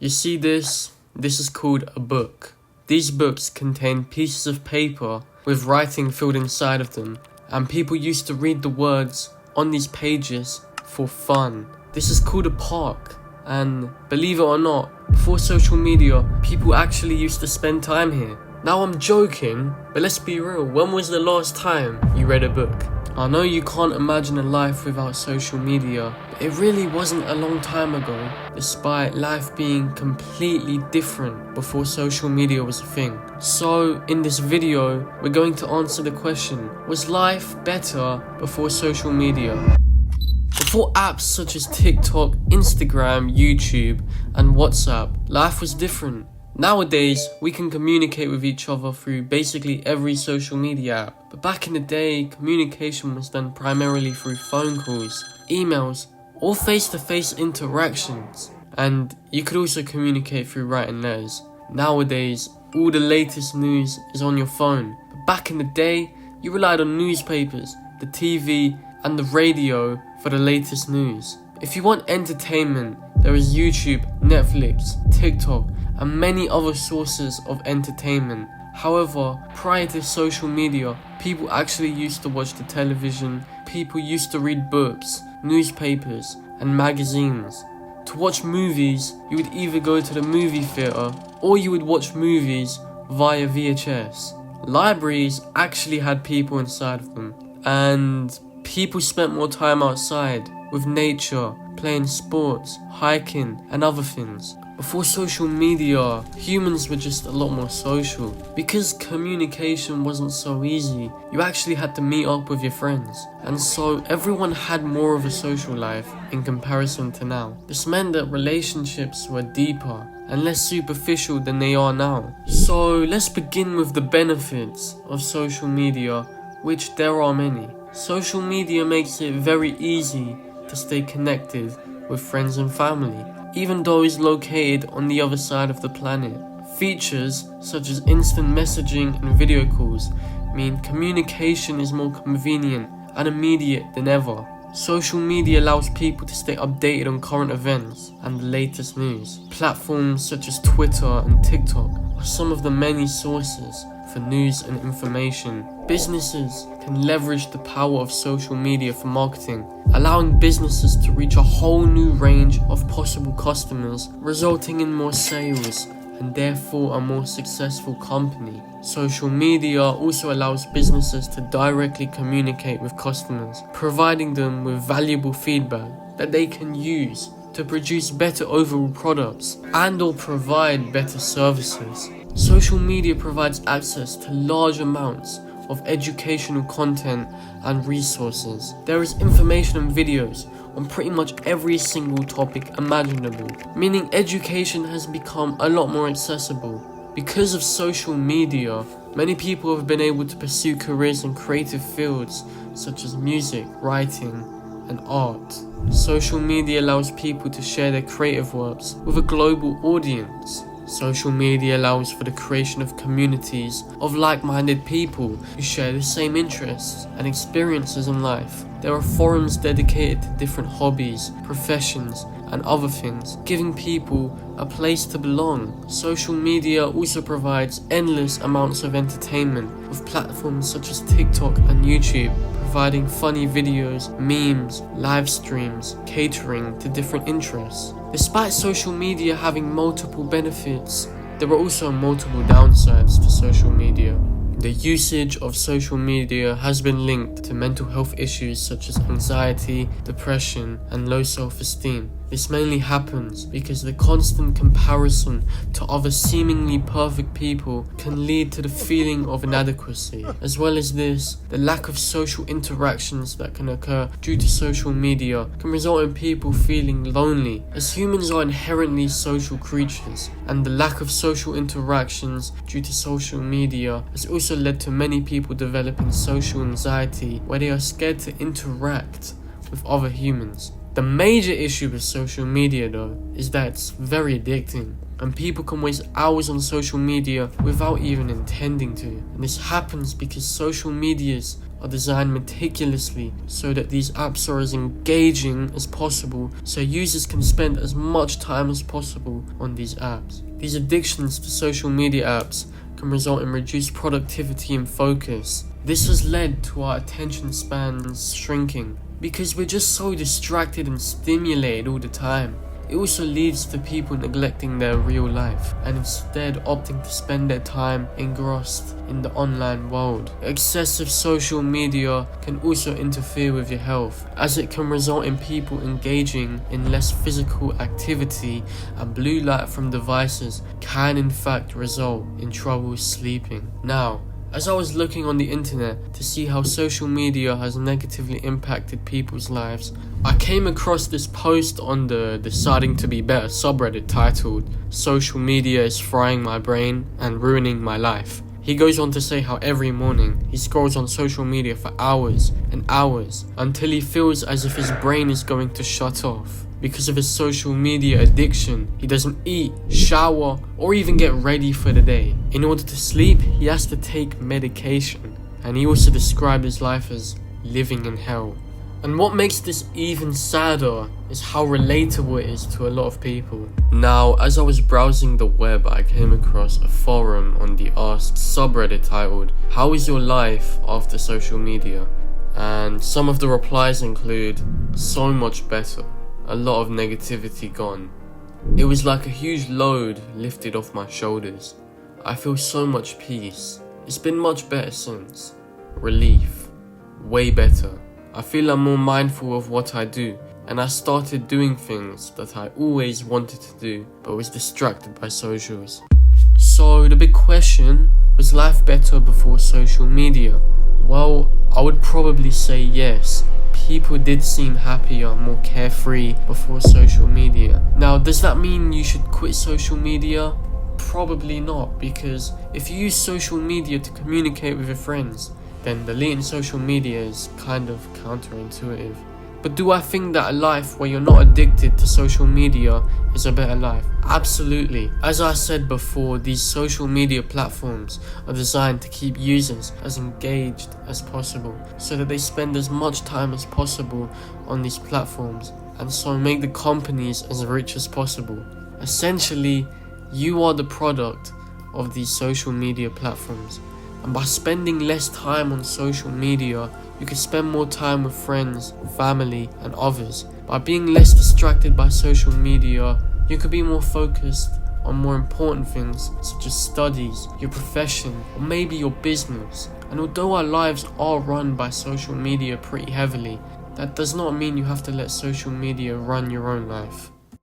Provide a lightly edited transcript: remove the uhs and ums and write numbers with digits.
You see this? This is called a book. These books contain pieces of paper with writing filled inside of them, and people used to read the words on these pages for fun. This is called a park, and believe it or not, before social media, people actually used to spend time here. Now I'm joking, but let's be real, when was the last time you read a book? I know you can't imagine a life without social media, but it really wasn't a long time ago, despite life being completely different before social media was a thing. So, in this video, we're going to answer the question, was life better before social media? Before apps such as TikTok, Instagram, YouTube, and WhatsApp, life was different. Nowadays, we can communicate with each other through basically every social media app. But back in the day, communication was done primarily through phone calls, emails, or face-to-face interactions. And you could also communicate through writing letters. Nowadays, all the latest news is on your phone. But back in the day, you relied on newspapers, the TV, and the radio for the latest news. If you want entertainment, there is YouTube, Netflix, TikTok, and many other sources of entertainment. However, prior to social media, people actually used to watch the television, people used to read books, newspapers, and magazines. To watch movies, you would either go to the movie theatre or you would watch movies via VHS. Libraries actually had people inside of them, and people spent more time outside with nature, playing sports, hiking, and other things. Before social media, humans were just a lot more social. Because communication wasn't so easy, you actually had to meet up with your friends. And so everyone had more of a social life in comparison to now. This meant that relationships were deeper and less superficial than they are now. So let's begin with the benefits of social media, which there are many. Social media makes it very easy to stay connected with friends and family, even those located on the other side of the planet. Features such as instant messaging and video calls mean communication is more convenient and immediate than ever. Social media allows people to stay updated on current events and the latest news. Platforms such as Twitter and TikTok are some of the many sources for news and information. Businesses can leverage the power of social media for marketing, allowing businesses to reach a whole new range of possible customers, resulting in more sales and therefore a more successful company. Social media also allows businesses to directly communicate with customers, providing them with valuable feedback that they can use to produce better overall products and or provide better services. Social media provides access to large amounts of educational content and resources. There is information and videos on pretty much every single topic imaginable, meaning education has become a lot more accessible. Because of social media, many people have been able to pursue careers in creative fields such as music, writing, and art. Social media allows people to share their creative works with a global audience. Social media allows for the creation of communities of like-minded people who share the same interests and experiences in life. There are forums dedicated to different hobbies, professions, and other things, giving people a place to belong. Social media also provides endless amounts of entertainment with platforms such as TikTok and YouTube, providing funny videos, memes, live streams, catering to different interests. Despite social media having multiple benefits, there are also multiple downsides to social media. The usage of social media has been linked to mental health issues such as anxiety, depression, and low self-esteem. This mainly happens because the constant comparison to other seemingly perfect people can lead to the feeling of inadequacy. As well as this, the lack of social interactions that can occur due to social media can result in people feeling lonely, as humans are inherently social creatures, and the lack of social interactions due to social media has also led to many people developing social anxiety where they are scared to interact with other humans. The major issue with social media though is that it's very addicting, and people can waste hours on social media without even intending to. And this happens because social medias are designed meticulously so that these apps are as engaging as possible, so users can spend as much time as possible on these apps. These addictions to social media apps can result in reduced productivity and focus. This has led to our attention spans shrinking because we're just so distracted and stimulated all the time. It also leads to people neglecting their real life and instead opting to spend their time engrossed in the online world. Excessive social media can also interfere with your health, as it can result in people engaging in less physical activity, and blue light from devices can in fact result in trouble sleeping. Now, as I was looking on the internet to see how social media has negatively impacted people's lives, I came across this post on the Deciding to Be Better subreddit titled "Social Media is Frying My Brain and Ruining My Life." He goes on to say how every morning he scrolls on social media for hours and hours until he feels as if his brain is going to shut off. Because of his social media addiction, he doesn't eat, shower, or even get ready for the day. In order to sleep, he has to take medication. And he also described his life as living in hell. And what makes this even sadder is how relatable it is to a lot of people. Now, as I was browsing the web, I came across a forum on the Ask subreddit titled "How is your life after social media?" And some of the replies include "so much better. A lot of negativity gone. It was like a huge load lifted off my shoulders. I feel so much peace. It's been much better since. Relief. Way better. I feel I'm more mindful of what I do, and I started doing things that I always wanted to do but was distracted by socials." So the big question, was life better before social media? Well, I would probably say yes. People did seem happier, more carefree before social media. Now, does that mean you should quit social media? Probably not, because if you use social media to communicate with your friends, then deleting social media is kind of counterintuitive. But do I think that a life where you're not addicted to social media is a better life? Absolutely. As I said before, these social media platforms are designed to keep users as engaged as possible, so that they spend as much time as possible on these platforms, and so make the companies as rich as possible. Essentially, you are the product of these social media platforms. And by spending less time on social media, you can spend more time with friends, family, and others. By being less distracted by social media, you can be more focused on more important things such as studies, your profession, or maybe your business. And although our lives are run by social media pretty heavily, that does not mean you have to let social media run your own life.